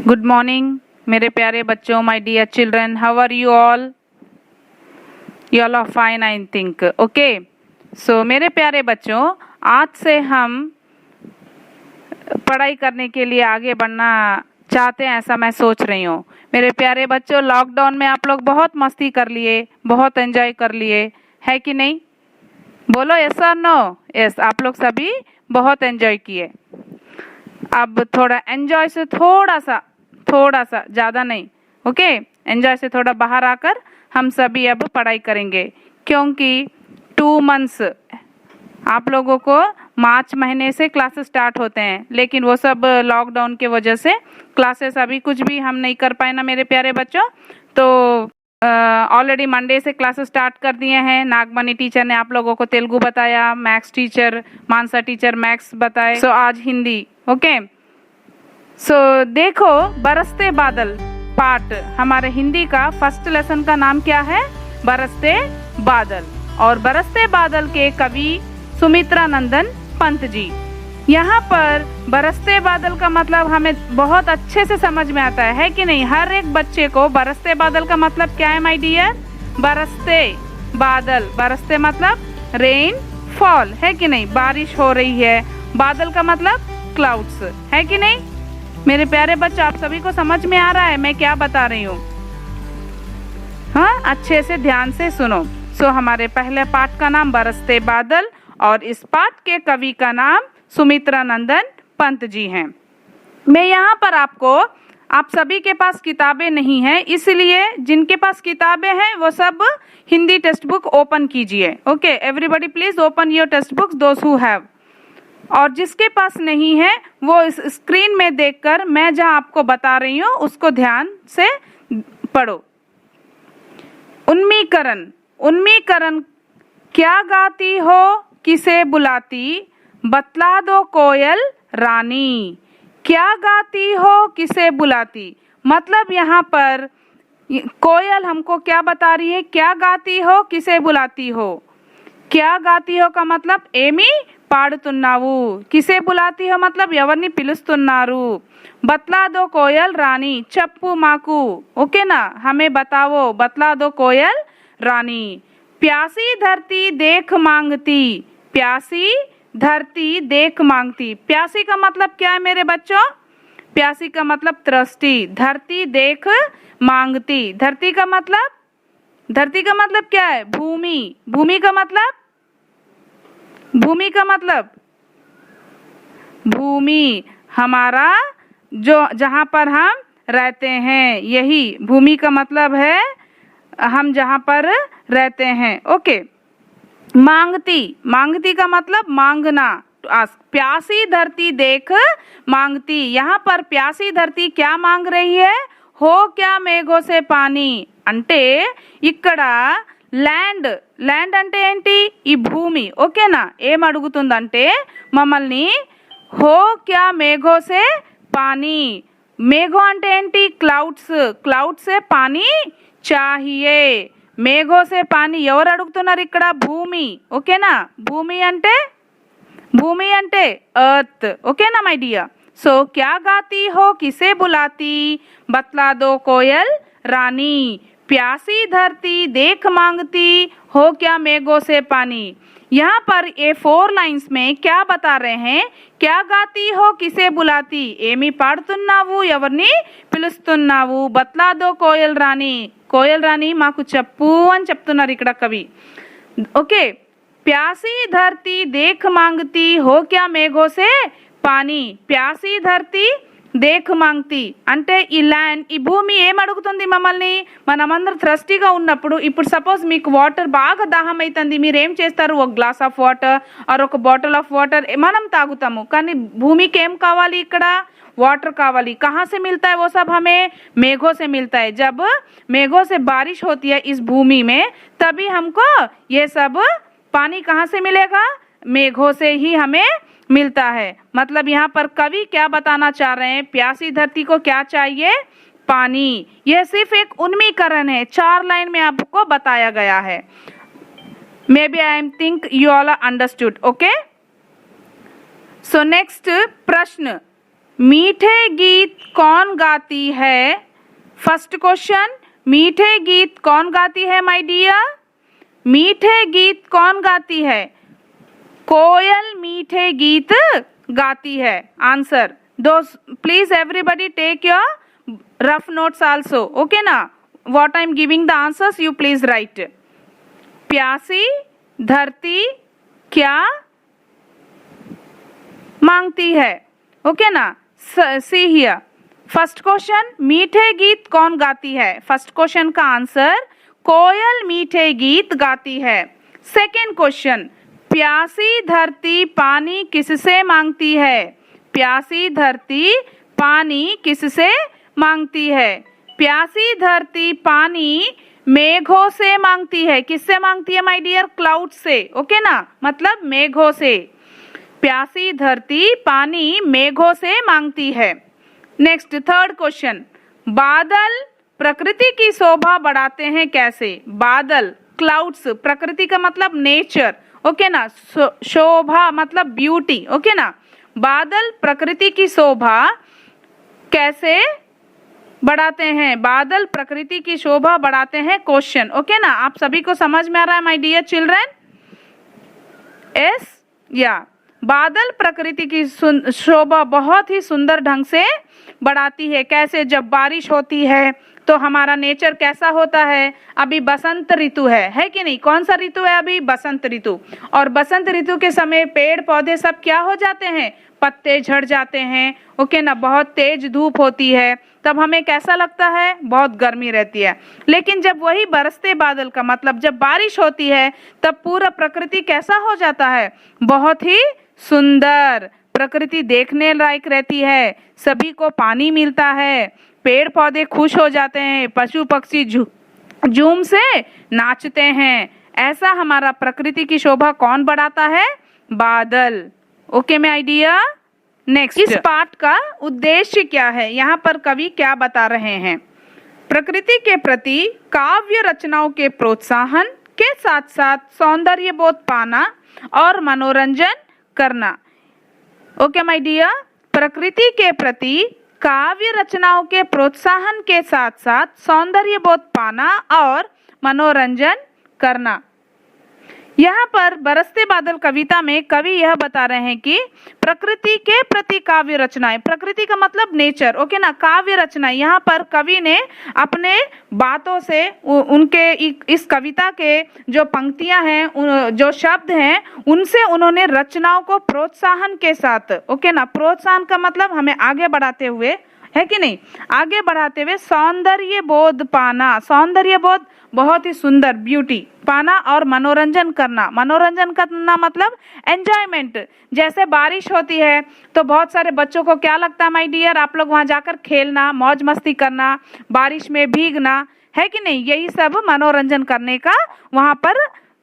Good morning मेरे प्यारे बच्चों, my dear children, how are you all? You all are fine I think. Okay, so मेरे प्यारे बच्चों, आज से हम पढ़ाई करने के लिए आगे बढ़ना चाहते हैं, ऐसा मैं सोच रही हूँ। मेरे प्यारे बच्चों, लॉकडाउन में आप लोग बहुत मस्ती कर लिए, बहुत एंजॉय कर लिए, है कि नहीं? बोलो यस और नो? यस, आप लोग सभी बहुत एंजॉय किए। अब थोड़ा एंजॉय से थोड़ा सा ज़्यादा नहीं, ओके, एंजॉय से थोड़ा बाहर आकर हम सभी अब पढ़ाई करेंगे, क्योंकि 2 मंथ्स आप लोगों को मार्च महीने से क्लासेस स्टार्ट होते हैं, लेकिन वो सब लॉकडाउन के वजह से क्लासेस अभी कुछ भी हम नहीं कर पाए ना मेरे प्यारे बच्चों। तो ऑलरेडी मंडे से क्लासेस स्टार्ट कर दिए हैं। नागमणि टीचर ने आप लोगों को तेलुगु बताया, मैथ्स टीचर मानसा टीचर मैथ्स बताए, सो आज हिंदी। ओके, सो देखो, बरसते बादल पार्ट हमारे हिंदी का फर्स्ट लेसन का नाम क्या है? बरसते बादल। और बरसते बादल के कवि सुमित्रा नंदन पंत जी। यहाँ पर बरसते बादल का मतलब हमें बहुत अच्छे से समझ में आता है कि नहीं? हर एक बच्चे को बरसते बादल का मतलब क्या है माय डियर? बरसते बादल, बरसते मतलब रेन फॉल, है कि नहीं? बारिश हो रही है। बादल का मतलब क्लाउड्स, है कि नहीं? मेरे प्यारे बच्चों, आप सभी को समझ में आ रहा है मैं क्या बता रही हूँ? हाँ, अच्छे से ध्यान से सुनो। सो हमारे पहले पाठ का नाम बरसते बादल और इस पाठ के कवि का नाम सुमित्रा नंदन पंत जी हैं। मैं यहाँ पर आप सभी के पास किताबें नहीं हैं, इसलिए जिनके पास किताबें हैं वो सब हिंदी टेक्स्ट बुक ओपन कीजिए। Okay, everybody please open your text books those who have. और जिसके पास नहीं है वो इस स्क्रीन में देखकर मैं जहां आपको बता रही हूँ उसको ध्यान से पढ़ो। उन्मीकरण, उन्मीकरण क्या गाती हो किसे बुलाती, बतला दो कोयल रानी। क्या गाती हो किसे बुलाती, मतलब यहाँ पर कोयल हमको क्या बता रही है? क्या गाती हो किसे बुलाती हो। क्या गाती हो का मतलब ఏమి పాడుతున్నావు, किसे बुलाती हो मतलब ఎవరిని పిలుస్తున్నారు। बतला दो कोयल रानी, చెప్పు మాకు, ओके ना, हमें बताओ, बतला दो कोयल रानी। प्यासी धरती देख मांगती, प्यासी धरती देख मांगती। प्यासी का मतलब क्या है मेरे बच्चों? प्यासी का मतलब त्रस्ती। धरती देख मांगती, धरती का मतलब क्या है? भूमि। भूमि का मतलब भूमि हमारा जो जहाँ पर हम रहते हैं, यही भूमि का मतलब है, हम जहाँ पर रहते हैं। ओके, मांगती, मांगती का मतलब मांगना। प्यासी धरती देख मांगती, यहाँ पर प्यासी धरती क्या मांग रही है? हो क्या మేఘో से पानी, అంటే ఇక్కడ ల్యాండ్, ల్యాండ్ అంటే ఏంటి? ఈ భూమి, ఓకేనా? ఏం అడుగుతుందంటే మమ్మల్ని హో క్యా మేఘో సే పానీ, మేఘో అంటే ఏంటి? క్లౌడ్స్, క్లౌడ్స్ సే పానీ చాహియే। మేఘో సే పానీ ఎవరు అడుగుతున్నారు ఇక్కడ? భూమి, ఓకేనా? భూమి అంటే ఎర్త్, ఓకేనా మై డియర్? सो क्या गाती हो किसे बुलाती, बतला दो कोयल रानी। प्यासी धरती देख मांगती, हो क्या మేఘో से पानी। यहाँ पर ये 4 लाइन्स में क्या बता रहे हैं? क्या गाती हो किसे बुलाती, ఏమి పాడుతున్నావు ఎవరిని పిలుస్తున్నావు, బతలా దో కోయల్ రాణి, కోయల్ రాణి మాకు చెప్పు అని చెప్తున్నారు ఇక్కడ కవి। ఓకే, प्यासी धरती देख मांगती, हो क्या మేఘో से పానీ। ప్యాసీ ధరతి దేఖ్ మాంగ్తి అంటే ఈ ల్యాండ్, ఈ భూమి ఏం అడుగుతుంది మమ్మల్ని? మనమందరం థ్రస్టీగా ఉన్నప్పుడు, ఇప్పుడు సపోజ్ మీకు వాటర్ బాగా దాహం అవుతుంది, మీరు ఏం చేస్తారు? ఒక గ్లాస్ ఆఫ్ వాటర్ ఆర్ ఒక బాటిల్ ఆఫ్ వాటర్ మనం తాగుతాము, కానీ భూమికి ఏం కావాలి? ఇక్కడ वाटर कावाली। कहाँ से मिलता है वो सब? हमें मेघों से मिलता है। जब मेघों से बारिश होती है इस भूमि में, तभी हमको ये सब पानी कहाँ से मिलेगा? मेघों से ही हमें मिलता है। मतलब यहाँ पर कवि क्या बताना चाह रहे हैं? प्यासी धरती को क्या चाहिए? पानी। यह सिर्फ एक उन्मीकरण है, 4 लाइन में आपको बताया गया है। May be I am think you all understood. Okay, so next प्रश्न, मीठे गीत कौन गाती है? फर्स्ट क्वेश्चन, मीठे गीत कौन गाती है माय डियर? मीठे गीत कौन गाती है? कोयल मीठे गीत गाती है। आंसर दो, please everybody take your rough notes also, okay ना? What I am giving the answers you please write. प्यासी धरती क्या मांगती है? ओके ना? सी हियर, फर्स्ट क्वेश्चन, मीठे गीत कौन गाती है? फर्स्ट क्वेश्चन का आंसर कोयल मीठे गीत गाती है। सेकेंड क्वेश्चन, प्यासी धरती पानी किससे मांगती है? प्यासी धरती पानी किससे मांगती है? प्यासी धरती पानी मेघों से मांगती है। किससे मांगती है माय डियर? क्लाउड से, ओके ना? मतलब मेघों से। प्यासी धरती पानी मेघों से मांगती है। नेक्स्ट थर्ड क्वेश्चन, बादल प्रकृति की शोभा बढ़ाते हैं कैसे? बादल, क्लाउड्स, प्रकृति का मतलब नेचर, ओके ना? शोभा मतलब ब्यूटी, ओके ना? बादल प्रकृति की शोभा कैसे बढ़ाते हैं? बादल प्रकृति की शोभा बढ़ाते हैं, क्वेश्चन, ओके ना? आप सभी को समझ में आ रहा है माय डियर चिल्ड्रन? यस, या बादल प्रकृति की शोभा बहुत ही सुंदर ढंग से बढ़ाती है। कैसे? जब बारिश होती है तो हमारा नेचर कैसा होता है? अभी बसंत ऋतु है कि नहीं? कौन सा ऋतु है अभी? बसंत ऋतु। और बसंत ऋतु के समय पेड़ पौधे सब क्या हो जाते हैं? पत्ते झड़ जाते हैं, ओके ना? बहुत तेज धूप होती है, तब हमें कैसा लगता है? बहुत गर्मी रहती है। लेकिन जब वही बरसते बादल का मतलब जब बारिश होती है तब पूरा प्रकृति कैसा हो जाता है? बहुत ही सुंदर, प्रकृति देखने लायक रहती है, सभी को पानी मिलता है, पेड़ पौधे खुश हो जाते हैं, पशु पक्षी झूम से नाचते हैं। ऐसा हमारा प्रकृति की शोभा कौन बढ़ाता है? बादल, ओके माय डियर? नेक्स्ट, इस पाठ का उद्देश्य क्या है? यहाँ पर कवि क्या बता रहे हैं? प्रकृति के प्रति काव्य रचनाओं के प्रोत्साहन के साथ साथ सौंदर्य बोध पाना और मनोरंजन करना। ओके माय डियर, प्रकृति के प्रति काव्य रचनाओं के प्रोत्साहन के साथ साथ सौंदर्य बोध पाना और मनोरंजन करना। यहाँ पर बरसते बादल कविता में कवि यह बता रहे हैं कि प्रकृति के प्रति काव्य रचनाएं, प्रकृति का मतलब नेचर, ओके ना? काव्य रचनाएं, यहाँ पर कवि ने अपने बातों से उनके इस कविता के जो पंक्तियां हैं, जो शब्द हैं, उनसे उन्होंने रचनाओं को प्रोत्साहन के साथ, ओके ना? प्रोत्साहन का मतलब हमें आगे बढ़ाते हुए, है कि नहीं? आगे बढ़ाते हुए सौंदर्य बोध पाना, सौंदर्य बोध बहुत ही सुंदर, ब्यूटी पाना, और मनोरंजन करना। मनोरंजन करना मतलब एंजॉयमेंट। जैसे बारिश होती है तो बहुत सारे बच्चों को क्या लगता है माय डियर? आप लोग वहाँ जाकर खेलना, मौज मस्ती करना, बारिश में भीगना, है कि नहीं? यही सब मनोरंजन करने का वहाँ पर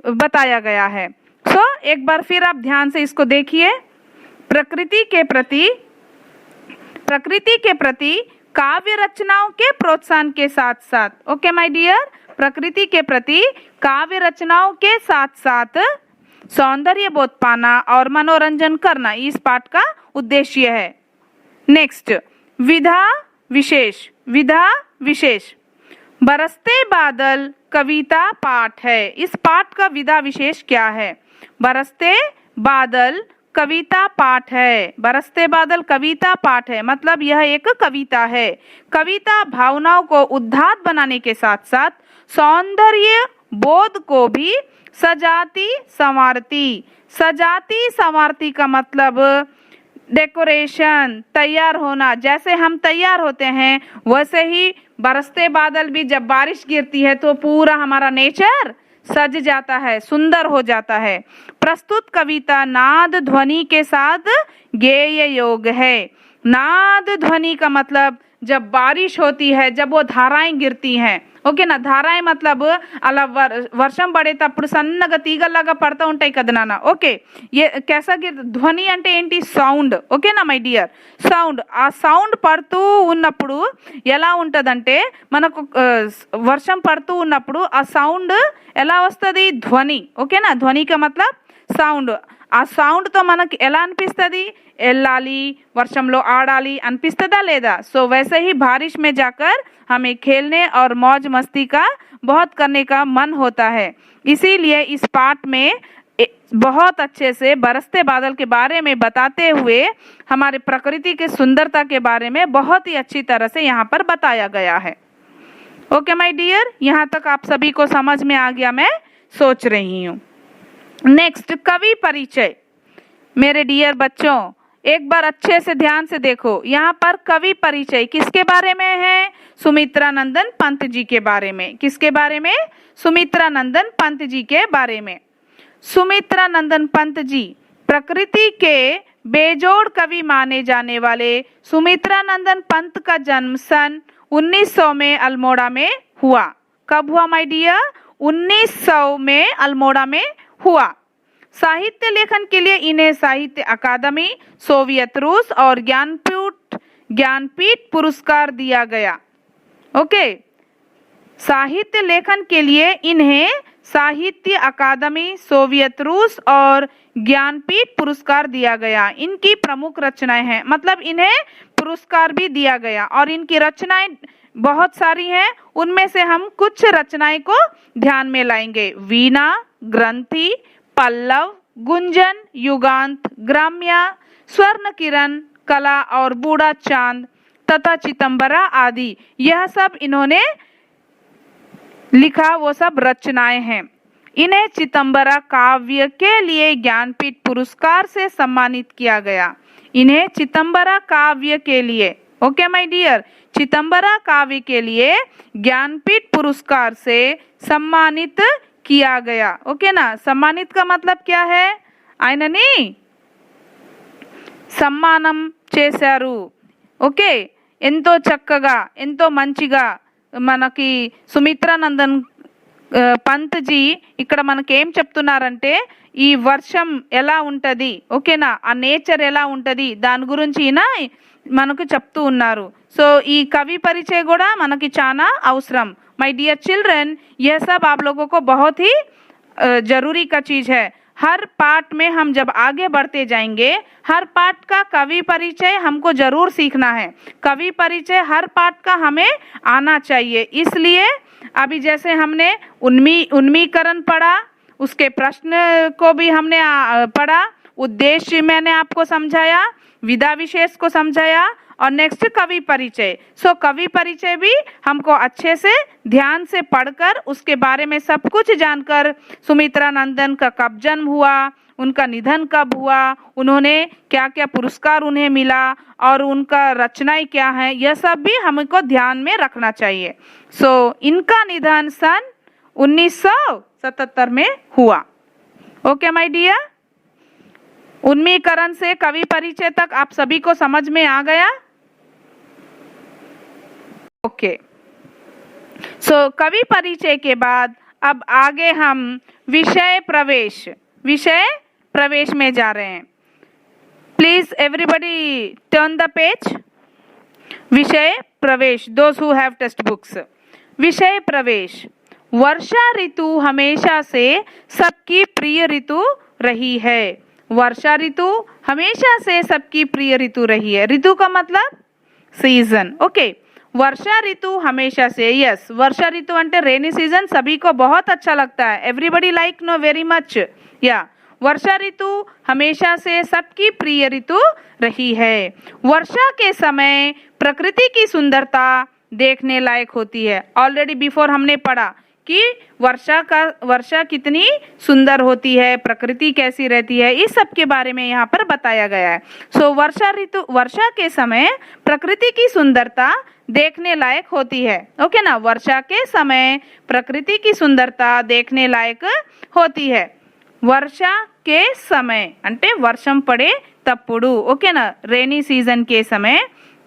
बताया गया है। सो एक बार फिर आप ध्यान से इसको देखिए। प्रकृति के प्रति काव्य रचनाओं के प्रोत्साहन के साथ साथ, ओके माय डियर? प्रकृति के प्रति काव्य रचनाओं के साथ साथ सौंदर्य बोध पाना और मनोरंजन करना, इस पाठ का उद्देश्य है। नेक्स्ट, विधा विशेष। विधा विशेष, बरसते बादल कविता पाठ है। इस पाठ का विधा विशेष क्या है? बरसते बादल कविता पाठ है। बरसते बादल कविता पाठ है मतलब यह एक कविता है। कविता भावनाओं को उद्धात बनाने के साथ साथ सौंदर्य बोध को भी सजाती संवारती। सजाती संवारती का मतलब डेकोरेशन, तैयार होना। जैसे हम तैयार होते हैं वैसे ही बरसते बादल भी जब बारिश गिरती है तो पूरा हमारा नेचर सज जाता है, सुंदर हो जाता है। प्रस्तुत कविता नाद ध्वनि के साथ गेय योग है। नाद ध्वनि का मतलब जब बारिश होती है, जब वो धाराएं गिरती हैं, ఓకే నా ధారాయి మతలబ్ అలా వర్షం పడేటప్పుడు సన్నగా తీగల్లాగా పడతా ఉంటాయి కదా నాన్న. ఓకే कैसा ధ్వని అంటే ఏంటి? సౌండ్. ఓకేనా మై డియర్? సౌండ్. ఆ సౌండ్ పడుతూ ఉన్నప్పుడు ఎలా ఉంటుందంటే మనకు వర్షం పడుతూ ఉన్నప్పుడు ఆ సౌండ్ ఎలా వస్తుంది? ధ్వని. ఓకేనా? ధ్వని కా మతలబ్ సౌండ్. ఆ సౌండ్తో మనకి ఎలా అనిపిస్తుంది, వెళ్ళాలి వర్షంలో ఆడాలి అనిపిస్తుందా లేదా? సో वैसे ही बारिश में जाकर हमें खेलने और मौज मस्ती का बहुत करने का मन होता है। इसीलिए इस पाठ में बहुत अच्छे से बरसते बादल के बारे में बताते हुए हमारे प्रकृति की सुंदरता के बारे में बहुत ही अच्छी तरह से यहाँ पर बताया गया है। ओके माय डियर, यहाँ तक आप सभी को समझ में आ गया मैं सोच रही हूँ। नेक्स्ट, कवि परिचय। मेरे डियर बच्चों, एक बार अच्छे से ध्यान से देखो, यहाँ पर कवि परिचय किसके बारे में है? सुमित्रा नंदन पंत जी के बारे में। किसके बारे में? सुमित्रा नंदन पंत जी के बारे में। सुमित्रा नंदन पंत जी प्रकृति के बेजोड़ कवि माने जाने वाले सुमित्रा नंदन पंत का जन्म सन 1900 में अल्मोड़ा में हुआ। कब हुआ माय डियर? 1900 में अल्मोड़ा में हुआ। साहित्य लेखन के लिए इन्हें साहित्य अकादमी, सोवियत रूस और ज्ञानपीठ पुरस्कार दिया गया। ओके, साहित्य लेखन के लिए इन्हें साहित्य अकादमी, सोवियत रूस और ज्ञानपीठ पुरस्कार दिया गया। इनकी प्रमुख रचनाएं हैं, मतलब इन्हें पुरस्कार भी दिया गया और इनकी रचनाएं बहुत सारी हैं। उनमें से हम कुछ रचनाएं को ध्यान में लाएंगे। वीणा, ग्रंथि, पल्लव, गुंजन, युगांत, ग्राम्या, स्वर्ण किरण, कला और बूढ़ा चांद तथा चितंबरा आदि, यह सब इन्होंने लिखा वो सब रचनाएं हैं। इन्हें चितंबरा काव्य के लिए ज्ञानपीठ पुरस्कार से सम्मानित किया गया। इन्हें चितंबरा काव्य के लिए, ओके माय डियर, चितंबरा काव्य के लिए ज्ञानपीठ पुरस्कार से सम्मानित किया गया। ओके ना, सम्मानित का मतलब क्या है? ఆయనని సమ్మానం చేశారు। ఓకే, ఎంతో చక్కగా ఎంతో మంచిగా మనకి సుమిత్రానందన్ పంత్ జీ ఇక్కడ మనకి ఏం చెప్తున్నారంటే ఈ వర్షం ఎలా ఉంటుంది, ఓకేనా, ఆ నేచర్ ఎలా ఉంటుంది దాని గురించి ఈయన మనకు చెప్తూ ఉన్నారు। సో ఈ కవి పరిచయ కూడా మనకి చాలా అవసరం। माय डियर चिल्ड्रन, यह सब आप लोगों को बहुत ही जरूरी का चीज़ है। हर पार्ट में हम जब आगे बढ़ते जाएंगे, हर पार्ट का कवि परिचय हमको जरूर सीखना है। कवि परिचय हर पार्ट का हमें आना चाहिए। इसलिए अभी जैसे हमने उन्मीकरण पढ़ा, उसके प्रश्न को भी हमने पढ़ा, उद्देश्य मैंने आपको समझाया, विधा विशेष को समझाया और नेक्स्ट कवि परिचय। सो कवि परिचय भी हमको अच्छे से ध्यान से पढ़कर उसके बारे में सब कुछ जानकर, सुमित्रा नंदन का कब जन्म हुआ, उनका निधन कब हुआ, उन्होंने क्या क्या पुरस्कार उन्हें मिला और उनका रचनाएं क्या है, यह सब भी हमको ध्यान में रखना चाहिए। सो इनका निधन सन 1977 में हुआ। ओके माय डियर, उन्मीकरण से कवि परिचय तक आप सभी को समझ में आ गया? ओके, सो कवि परिचय के बाद अब आगे हम विषय प्रवेश में जा रहे हैं। Please everybody turn the page. विषय प्रवेश, those who have text books. विषय प्रवेश। वर्षा ऋतु हमेशा से सबकी प्रिय ऋतु रही है। वर्षा ऋतु हमेशा से सबकी प्रिय ऋतु रही है। ऋतु का मतलब सीजन। ओके, वर्षा ऋतु हमेशा से, यस, वर्षा ऋतु अंटे रेनी सीजन सभी को बहुत अच्छा लगता है। Everybody like know very much. या वर्षा ऋतु हमेशा से सबकी प्रिय ऋतु रही है। वर्षा के समय प्रकृति की सुंदरता देखने लायक होती है। ऑलरेडी बिफोर हमने पढ़ा कि वर्षा कितनी सुंदर होती है, प्रकृति कैसी रहती है, इस सब के बारे में यहाँ पर बताया गया है। सो वर्षा के समय प्रकृति की सुंदरता देखने लायक होती है। ओके ना, वर्षा के समय प्रकृति की सुंदरता देखने लायक होती है। वर्षा के समय అంటే వర్షం పడే తప్పుడు, ఓకేనా, రైనీ సీజన్ के समय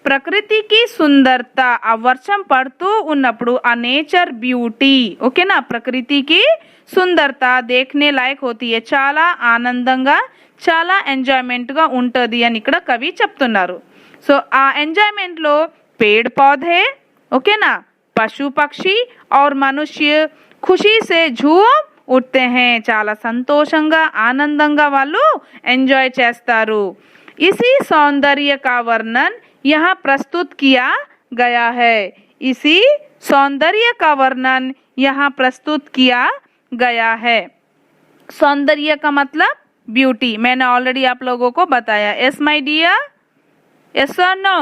ప్రకృతికి సుందరత, ఆ వర్షం పడుతూ ఉన్నప్పుడు ఆ నేచర్ బ్యూటీ, ఓకేనా, ప్రకృతికి సుందరత దేఖనే లాయక్ హోతీ హై, చాలా ఆనందంగా చాలా ఎంజాయ్మెంట్గా ఉంటుంది అని ఇక్కడ కవి చెప్తున్నారు। సో ఆ ఎంజాయ్మెంట్లో पेड़ पौधे, ओके ना, पशु पक्षी और मनुष्य खुशी से झूम उठते हैं చాలా సంతోషంగా ఆనందంగా వాళ్ళు ఎంజాయ్ చేస్తారు इसी सौंदर्य का वर्णन यहाँ प्रस्तुत किया गया है इसी सौंदर्य का वर्णन यहाँ प्रस्तुत किया गया है सौंदर्य का मतलब ब्यूटी मैंने ऑलरेडी आप लोगों को बताया यस माय डियर यस और नो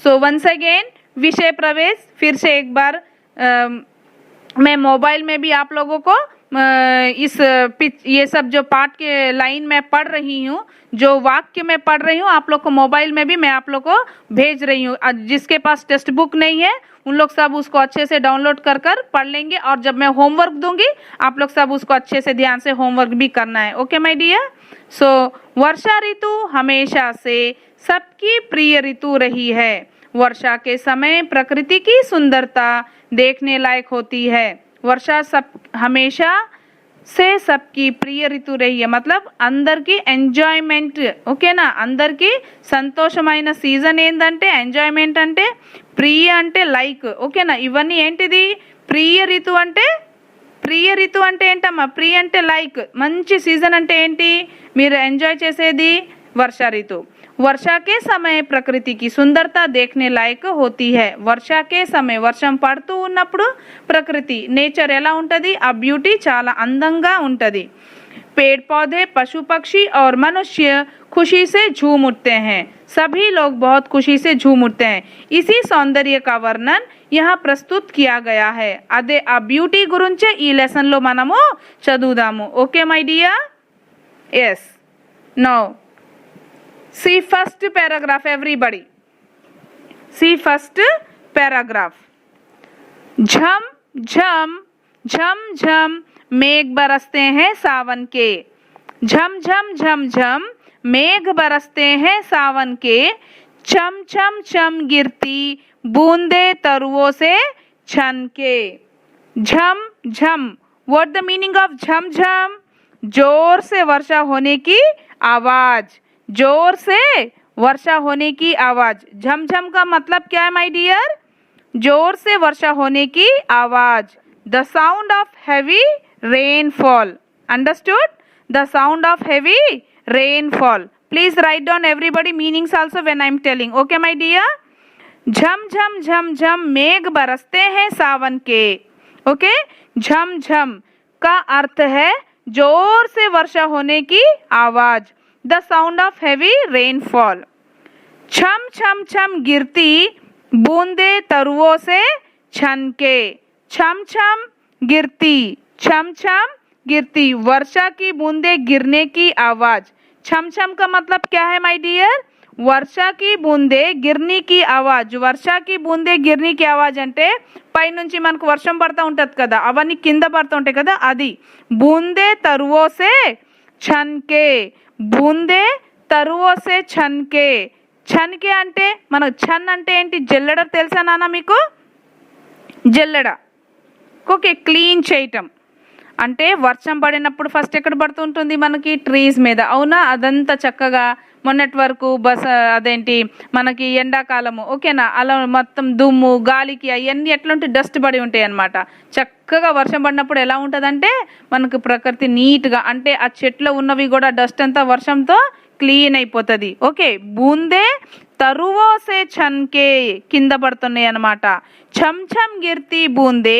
सो वंस अगेन विषय प्रवेश फिर से एक बार मैं मोबाइल में भी आप लोगों को ये सब जो पाठ के लाइन में पढ़ रही हूँ जो वाक्य में पढ़ रही हूँ आप लोग को मोबाइल में भी मैं आप लोग को भेज रही हूँ जिसके पास टेक्स्ट बुक नहीं है उन लोग सब उसको अच्छे से डाउनलोड कर कर पढ़ लेंगे और जब मैं होमवर्क दूंगी आप लोग सब उसको अच्छे से ध्यान से होमवर्क भी करना है ओके माय डियर सो वर्षा ऋतु हमेशा से सबकी प्रिय ऋतु रही है वर्षा के समय प्रकृति की सुंदरता देखने लायक होती है वर्षा सब हमेशा से सबकी प्रिय ऋतु रही है मतलब अंदर की ఎంజాయ్మెంట్ ఓకేనా అందరికి సంతోషమైన సీజన్ ఏందంటే ఎంజాయ్మెంట్ అంటే ప్రియ అంటే లైక్ ఓకేనా ఇవన్నీ ఏంటిది ప్రియ ఋతు అంటే ఏంటమ్మా ప్రియ అంటే లైక్ మంచి సీజన్ అంటే ఏంటి మీరు ఎంజాయ్ చేసేది వర్షా ऋतु वर्षा के समय प्रकृति की सुंदरता देखने लायक होती है वर्षा के समय వర్షం పడుతూ ఉన్నప్పుడు ప్రకృతి నేచర్ ఎలా ఉంటది ఆ బ్యూటీ చాలా అందంగా ఉంటది पेड़ पौधे पशु पक्षी और मनुष्य खुशी से झूम उठते हैं सभी लोग बहुत खुशी से झूम उठते हैं इसी सौंदर्य का वर्णन यहाँ प्रस्तुत किया गया है అదే ఆ బ్యూటీ గురించే ఈ లెసన్ లో మనము చదువుదాము okay my dear yes now see first paragraph everybody see first paragraph झम झम झम झम मेघ बरसते हैं सावन के झम झम झम झम मेघ बरसते हैं सावन के चम चम चम गिरती बूंदे तरुओं से छनके झम झम व्हाट द मीनिंग ऑफ झम झम जोर से वर्षा होने की आवाज जोर से वर्षा होने की आवाज झमझम का मतलब क्या है माय डियर जोर से वर्षा होने की आवाज the sound of heavy rainfall understood the sound of heavy rainfall please write down everybody meanings also when I am telling okay my dear झम झम झम झम मेघ बरसते हैं सावन के ओके झम झम का अर्थ है जोर से वर्षा होने की आवाज the sound of heavy rainfall छम छम छम गिरती बूंदे तरुओं से छनके छम छम गिरती वर्षा की बूंदे गिरने की आवाज छम छम का मतलब क्या है माय डियर वर्षा की बूंदे गिरने की आवाज वर्षा की बूंदे गिरने की आवाज అంటే పై నుంచి మనకు వర్షం పడతా ఉంటది కదా అవన్నీ కింద పడతా ఉంటాయి కదా అది బూందే తరువో సే ఛన్కే బూందే తరువో సే ఛన్కే ఛన్కే అంటే మన ఛన్ అంటే ఏంటి జల్లెడ తెలుసా నాన్న మీకు జల్లెడ ఓకే క్లీన్ చేయటం అంటే వర్షం పడినప్పుడు ఫస్ట్ ఎక్కడ పడుతుంటుంది మనకి ట్రీస్ మీద అవునా అదంతా చక్కగా మొన్నటి వరకు అదేంటి మనకి ఎండాకాలము ఓకేనా అలా మొత్తం దుమ్ము గాలికి అవన్నీ ఎట్లుంటే డస్ట్ పడి ఉంటాయి అన్నమాట చక్కగా వర్షం పడినప్పుడు ఎలా ఉంటుందంటే మనకు ప్రకృతి నీట్గా అంటే ఆ చెట్లు ఉన్నవి కూడా డస్ట్ అంతా వర్షంతో క్లీన్ అయిపోతుంది ఓకే బూందే తరువో సే ఛన్కే కింద పడుతున్నాయి అన్నమాట ఛమ్ ఛమ్ గిర్తి బూందే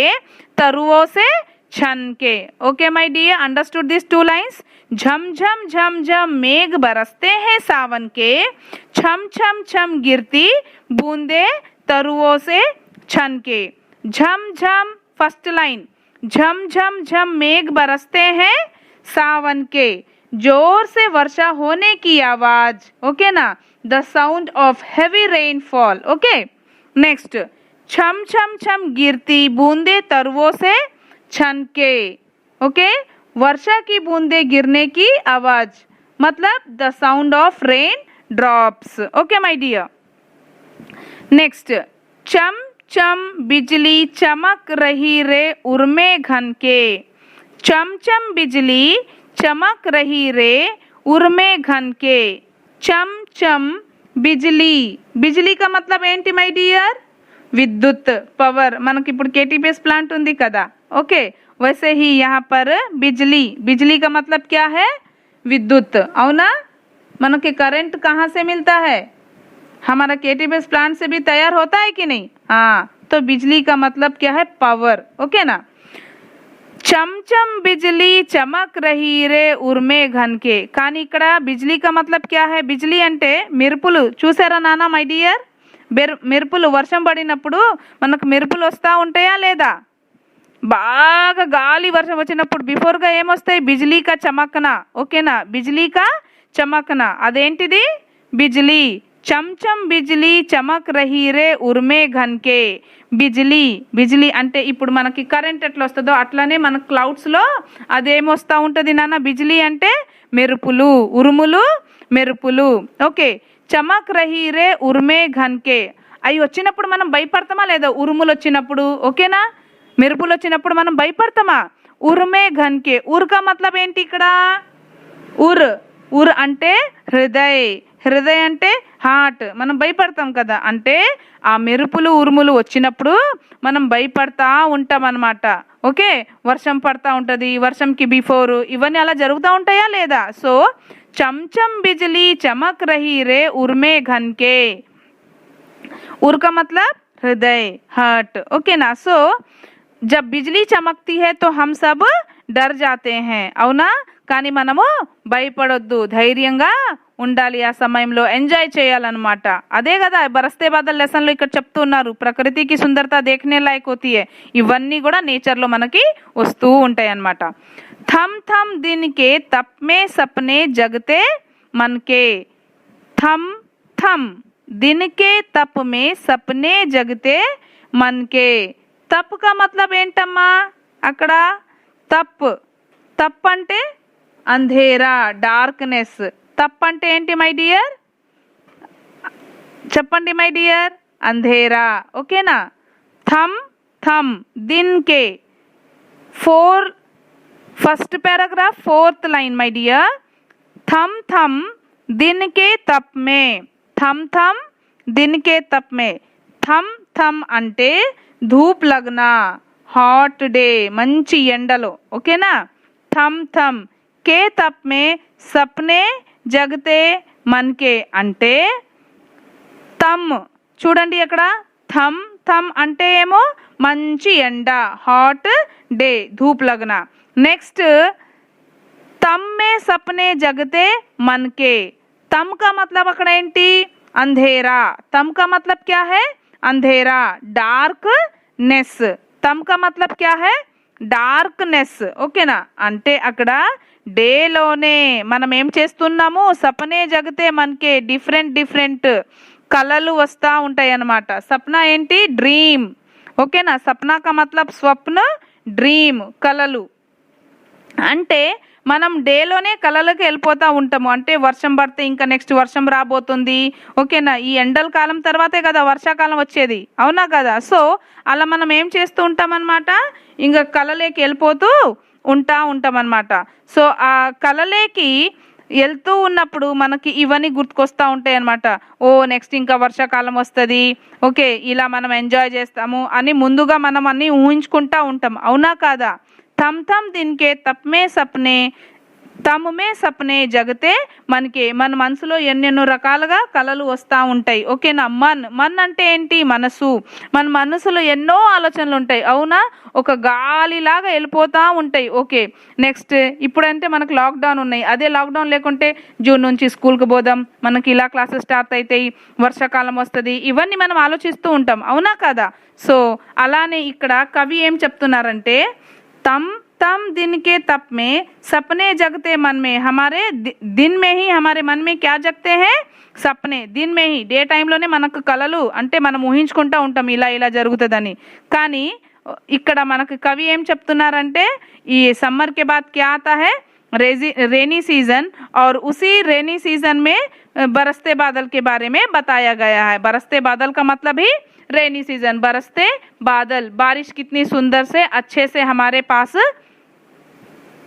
తరువో సే छनके okay my dear understood this two lines झम झम झम झम मेघ बरसते हैं सावन के छम छम छम गिरती बूंदे तरुओं से छनके झम झम फर्स्ट लाइन झम झम झम मेघ बरसते हैं सावन के जोर से वर्षा होने की आवाज ओके ना the sound of heavy rainfall okay next छम छम छम गिरती बूंदे तरुओं से छनके ओके वर्षा की बूंदे गिरने की आवाज मतलब the sound of rain drops okay my dear next चम चम बिजली चमक रही रे उर्मे घन के चम चम बिजली चमक रही रे उर्मे घन के चम चम बिजली बिजली का मतलब ఏంటి మై డియర్ విద్యుత్ పవర్ మనకి ఇప్పుడు కేటీపీఎస్ ప్లాంట్ ఉంది కదా ఓకే वैसे ही यहाँ पर बिजली, बिजली का मतलब क्या है? विद्युत। అవునా? మనకి करंट कहाँ से मिलता है? हमारा केटीबीएस प्लांट से भी तैयार होता है कि नहीं? हाँ, तो बिजली का मतलब क्या है? पावर। ओके ना। చంచం బిజ్లీ చమక్ రహీ రే ఉర్మే ఘన్కే, కానీ ఇక్కడ బిజ్లీ కా మతలబ్ క్యా హై? బిజ్లీ అంటే మెరుపులు. చూసారా నాన్న మై డియర్? మెరుపులు వర్షం పడినప్పుడు మనకు మెరుపులు వస్తూ ఉంటాయా లేదా? బాగా గాలి వర్షం వచ్చినప్పుడు బిఫోర్గా ఏమొస్తాయి? బిజ్లీ కా చమకన. ఓకేనా? బిజ్లీ కా చమకన అదేంటిది? బిజ్లీ. చంచం బిజ్లీ చమక్ రహీ రే ఉర్మే ఘన్కే. బిజ్లీ, బిజ్లీ అంటే ఇప్పుడు మనకి కరెంట్ ఎట్లా వస్తుందో అట్లానే మన క్లౌడ్స్లో అదేమొస్తూ ఉంటుంది నాన్న? బిజ్లీ అంటే మెరుపులు, ఉరుములు, మెరుపులు. ఓకే. చమక్ రహీ రే ఉర్మే ఘన్కే, అవి వచ్చినప్పుడు మనం భయపడతామా లేదా? ఉరుములు వచ్చినప్పుడు, ఓకేనా? మెరుపులు వచ్చినప్పుడు మనం భయపడతామా? ఉర్మే ఘన్కే. ఉర్ కా మతలబ్ ఏంటి ఇక్కడ? ఉర్, ఉర్ అంటే హృదయ్, హృదయ్ అంటే హార్ట్. మనం భయపడతాం కదా, అంటే ఆ మెరుపులు ఉరుములు వచ్చినప్పుడు మనం భయపడతా ఉంటాం అన్నమాట. ఓకే. వర్షం పడతా ఉంటుంది, వర్షంకి బిఫోర్ ఇవన్నీ అలా జరుగుతూ ఉంటాయా లేదా? సో चमचम बिजली चमक रही रे उर्मे घनके, उर का मतलब हृदय, हार्ट। ओके ना। सो जब बिजली चमकती है तो हम सब डर जाते हैं, అవునా? కానీ మనము భయపడొద్దు, ధైర్యంగా ఉండాలి. ఆ సమయంలో ఎంజాయ్ చేయాలన్నమాట. అదే కదా బరస్తే బాదల్ లెసన్లో ఇక్కడ చెప్తున్నారు. ప్రకృతికి సుందరత దేఖనే లాయక్ హోతీ హై. ఇవన్నీ కూడా నేచర్లో మనకి వస్తూ ఉంటాయి అన్నమాట. थम थम दिन के तप में सपने जगते मन के, थम थम दिन के तप में सपने जगते मन के. తప్ का मतलब ఏంటమ్మా? అక్కడ తప్, తప్ అంటే అంధేరా, డార్క్నెస్. తప్ అంటే ఏంటి మై డియర్? చెప్పండి మై డియర్. అంధేరా. ఓకేనా. థమ్ థమ్ దిన్ కే, first paragraph 4th line my dear. थम थम दिन के तप में, थम थम दिन के तप में. थम थम అంటే ధూప్ లగ్నా, హాట్ డే, మంచి ఎండలో. ఓకేనా. थम थम के तप में सपने जगते मन के అంటే తమ్. చూడండి అక్కడ థమ్ థమ్ అంటే ఏమో మంచి ఎండ, హాట్ డే, ధూప్ లగ్నా. नेक्स्ट तम में सपने जगते मन के. तम का मतलब अక్కడ ఏంటి? अंधेरा. तम का मतलब क्या है? अंधेरा, डार्कनेस. तम का मतलब क्या है? డార్క్నెస్. ఓకేనా. అంటే అక్కడ డేలోనే మనం ఏం చేస్తున్నాము? సపనే జగతే మనకే డిఫరెంట్ డిఫరెంట్ కళలు వస్తూ ఉంటాయి అన్నమాట. సప్న ఏంటి? డ్రీమ్. ఓకేనా. సప్నా కా మతలబ్ స్వప్న, డ్రీమ్, కళలు. అంటే మనం డేలోనే కళలకు వెళ్ళిపోతూ ఉంటాము. అంటే వర్షం పడితే ఇంకా నెక్స్ట్ వర్షం రాబోతుంది. ఓకేనా. ఈ ఎండల కాలం తర్వాతే కదా వర్షాకాలం వచ్చేది, అవునా కదా? సో అలా మనం ఏం చేస్తూ ఉంటామన్నమాట? ఇంకా కళలోకి వెళ్ళిపోతూ ఉంటాం అన్నమాట. సో ఆ కళలోకి వెళ్తూ ఉన్నప్పుడు మనకి ఇవన్నీ గుర్తుకొస్తూ ఉంటాయి అన్నమాట. ఓ నెక్స్ట్ ఇంకా వర్షాకాలం వస్తుంది, ఓకే ఇలా మనం ఎంజాయ్ చేస్తాము అని ముందుగా మనం అన్నీ ఊహించుకుంటూ ఉంటాం, అవునా కాదా? थम थम दिन के तप में सपने, తమ్ మే సప్నే జగతే మనకి, మన మనసులో ఎన్నెన్నో రకాలుగా కళలు వస్తూ ఉంటాయి. ఓకేనా. మన్ అంటే ఏంటి? మనసు. మన మనసులో ఎన్నో ఆలోచనలు ఉంటాయి, అవునా? ఒక గాలిలాగా వెళ్ళిపోతూ ఉంటాయి. ఓకే. నెక్స్ట్ ఇప్పుడంటే మనకు లాక్డౌన్ ఉన్నాయి. అదే లాక్డౌన్ లేకుంటే జూన్ నుంచి స్కూల్కి పోదాం, మనకి ఇలా క్లాసెస్ స్టార్ట్ అవుతాయి, వర్షాకాలం వస్తుంది, ఇవన్నీ మనం ఆలోచిస్తూ ఉంటాం, అవునా కదా? సో అలానే ఇక్కడ కవి ఏం చెప్తున్నారంటే तम तम दिन के तप में सपने जगते मन में, हमारे दिन में ही हमारे मन में क्या जगते हैं? సప్నే. दिन में ही, డే టైంలోనే మనకు కళలు అంటే మనం ఊహించుకుంటూ ఉంటాం ఇలా ఇలా జరుగుతుందని. కానీ ఇక్కడ మనకు కవి ఏం చెప్తున్నారంటే ఈ సమ్మర్ के बाद क्या आता है? रेनी सीजन, और उसी रेनी सीजन में बरसते बादल के बारे में बताया गया है. बरसते बादल का मतलब ही रेनी सीजन. बरसते बादल, बारिश कितनी सुंदर से अच्छे से हमारे पास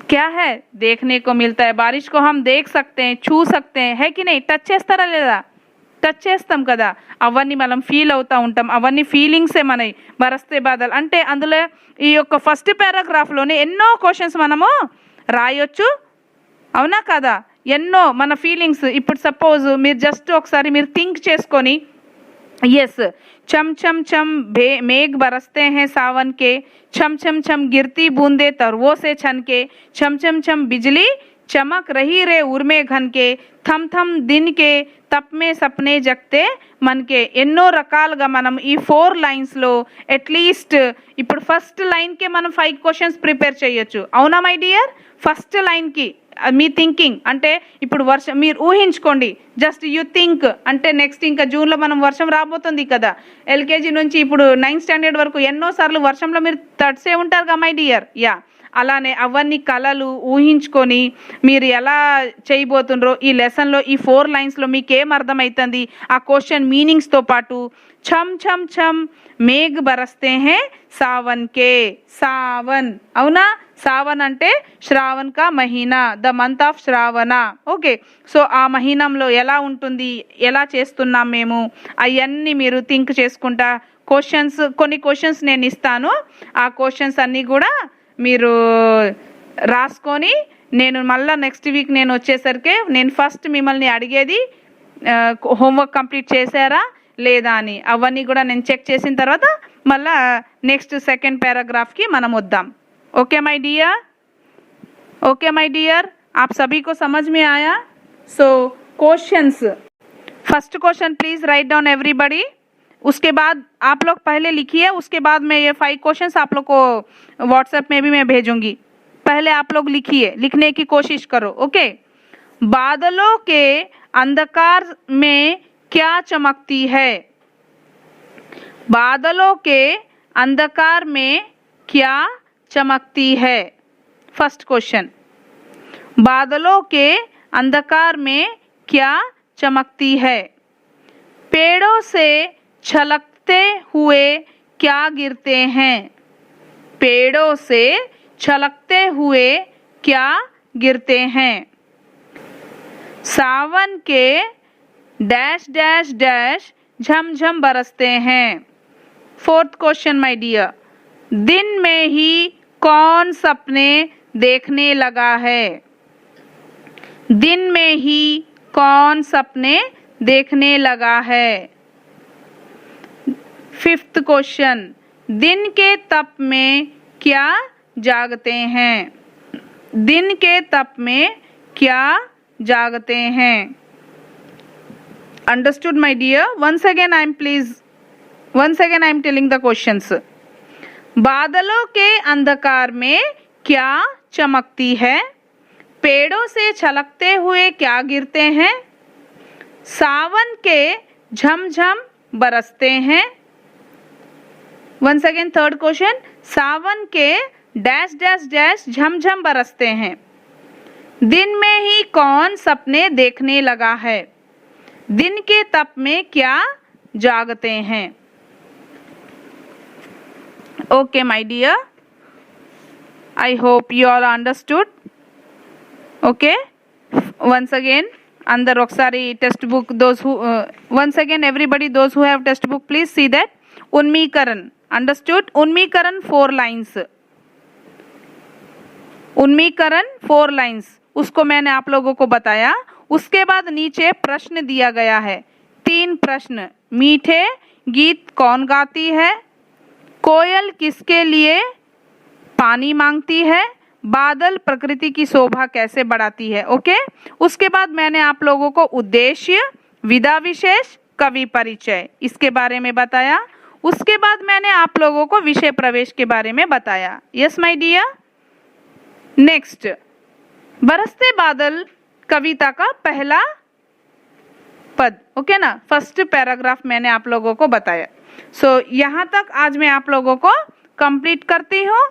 क्या है? देखने को मिलता है. बारिश को हम देख सकते हैं, छू सकते हैं, है कि नहीं? टच చేస్తారా లేదా? టచ్ చేస్తాం కదా, అవన్నీ మనం ఫీల్ అవుతూ ఉంటాం, అవన్నీ ఫీలింగ్సే మనవి బరస్తే బాధలు అంటే. అందులో ఈ యొక్క ఫస్ట్ పారాగ్రాఫ్లోనే ఎన్నో క్వశ్చన్స్ మనము రాయొచ్చు, అవునా కదా, ఎన్నో మన ఫీలింగ్స్. ఇప్పుడు సపోజ్ మీరు జస్ట్ ఒకసారి మీరు థింక్ చేసుకొని, यस चम चम चम मेघ बरसते हैं सावन के, छम छम छम गिरती बूंदे तरवों से छन के, छम छम छम बिजली चमक रही रे उर्मे घन के, थम थम दिन के तप में सपने जगते मन के. ఎన్నో రకాలుగా మనం ఈ 4 లైన్స్లో అట్లీస్ట్ ఇప్పుడు ఫస్ట్ లైన్కే మనం 5 క్వశ్చన్స్ ప్రిపేర్ చేయొచ్చు, అవునా మై డియర్. ఫస్ట్ లైన్కి మీ థింకింగ్ అంటే ఇప్పుడు వర్షం మీరు ఊహించుకోండి, జస్ట్ యూ థింక్ అంటే నెక్స్ట్ ఇంకా జూన్లో మనం వర్షం రాబోతుంది కదా, ఎల్కేజీ నుంచి ఇప్పుడు 9th స్టాండర్డ్ వరకు ఎన్నోసార్లు వర్షంలో మీరు తడిసే ఉంటారు కదా మై డియర్. యా, అలానే అవన్నీ కళలు ఊహించుకొని మీరు ఎలా చేయబోతుండ్రో ఈ లెసన్లో ఈ 4 లైన్స్లో మీకు ఏం అర్థమవుతుంది ఆ క్వశ్చన్ మీనింగ్స్తో పాటు. छम छम छम మేఘ బరస్తే హే సావన్ కే, సావన్ అవునా, సావన్ అంటే శ్రావణ్ కా మహీనా, the month of Shravana. Okay, so ఆ మహీనంలో ఎలా ఉంటుంది, ఎలా చేస్తున్నాం మేము, అవన్నీ మీరు థింక్ చేసుకుంటా క్వశ్చన్స్, కొన్ని క్వశ్చన్స్ నేను ఇస్తాను, ఆ క్వశ్చన్స్ అన్నీ కూడా మీరు రాసుకొని నేను మళ్ళీ నెక్స్ట్ వీక్ నేను వచ్చేసరికి నేను ఫస్ట్ మిమ్మల్ని అడిగేది హోంవర్క్ కంప్లీట్ చేశారా లేదా అని, అవన్నీ కూడా నేను చెక్ చేసిన తర్వాత మళ్ళా నెక్స్ట్ సెకండ్ पैराग्राफ మనం వద్దాం. Okay my dear, okay my dear, आप सभी को समझ में आया. So questions, first question please write down everybody. उसके बाद आप लोग पहले लिखिए, उसके बाद मैं ये 5 क्वेश्चंस आप लोग को व्हाट्सएप में भी मैं भेजूंगी. पहले आप लोग लिखिए, लिखने की कोशिश करो. ओके, बादलों के अंधकार में क्या चमकती है, बादलों के अंधकार में क्या चमकती है. फर्स्ट क्वेश्चन, बादलों के अंधकार में क्या चमकती है. पेड़ों से छलकते हुए क्या गिरते हैं, पेड़ों से छलकते हुए क्या गिरते हैं. सावन के डैश डैश डैश झमझम बरसते हैं. फोर्थ क्वेश्चन माय डियर, दिन में ही कौन सपने देखने लगा है, दिन में ही कौन सपने देखने लगा है. फिफ्थ क्वेश्चन, दिन के तप में क्या जागते हैं, दिन के तप में क्या जागते हैं. Understood my dear? Once again I am telling the questions. बादलों के अंधकार में क्या चमकती है, पेड़ों से छलकते हुए क्या गिरते हैं, सावन के झमझम बरसते हैं. Once again third question, सावन के डैश डैश डैश झमझम बरसते हैं. दिन में ही कौन सपने देखने लगा है, दिन के तप में क्या जागते हैं. Okay my dear, I hope you all understood. Okay, once again अंदर ఒకసారి text book those who once again everybody those who have text book please see that उन्मीकरण. Understood? उन्मीकरण 4 lines, उन्मीकरण 4 lines उसको मैंने आप लोगों को बताया. उसके बाद नीचे प्रश्न दिया गया है, 3 प्रश्न. मीठे गीत कौन गाती है, कोयल किसके लिए पानी मांगती है, बादल प्रकृति की शोभा कैसे बढ़ाती है. ओके, उसके बाद मैंने आप लोगों को उद्देश्य, विधा विशेष, कवि परिचय इसके बारे में बताया. उसके बाद मैंने आप लोगों को विषय प्रवेश के बारे में बताया. Yes my dear. नेक्स्ट, बरसते बादल कविता का पहला पद. ओके ना, फर्स्ट पैराग्राफ मैंने आप लोगों को बताया. सो यहाँ तक आज मैं आप लोगों को कंप्लीट करती हूँ.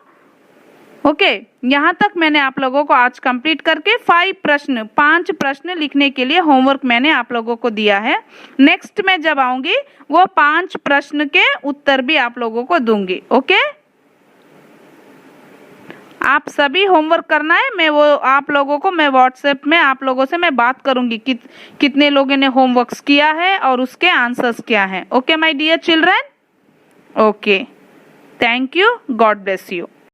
ओके, यहाँ तक मैंने आप लोगों को आज कंप्लीट करके 5 प्रश्न लिखने के लिए होमवर्क मैंने आप लोगों को दिया है. नेक्स्ट मैं जब आऊँगी वो 5 प्रश्न के उत्तर भी आप लोगों को दूंगी. ओके, आप सभी होमवर्क करना है। मैं वो आप लोगों को मैं व्हाट्सएप में आप लोगों से मैं बात करूंगी कितने लोगों ने होमवर्क किया है और उसके आंसर्स क्या हैं। Okay my dear children, okay, thank you, God bless you.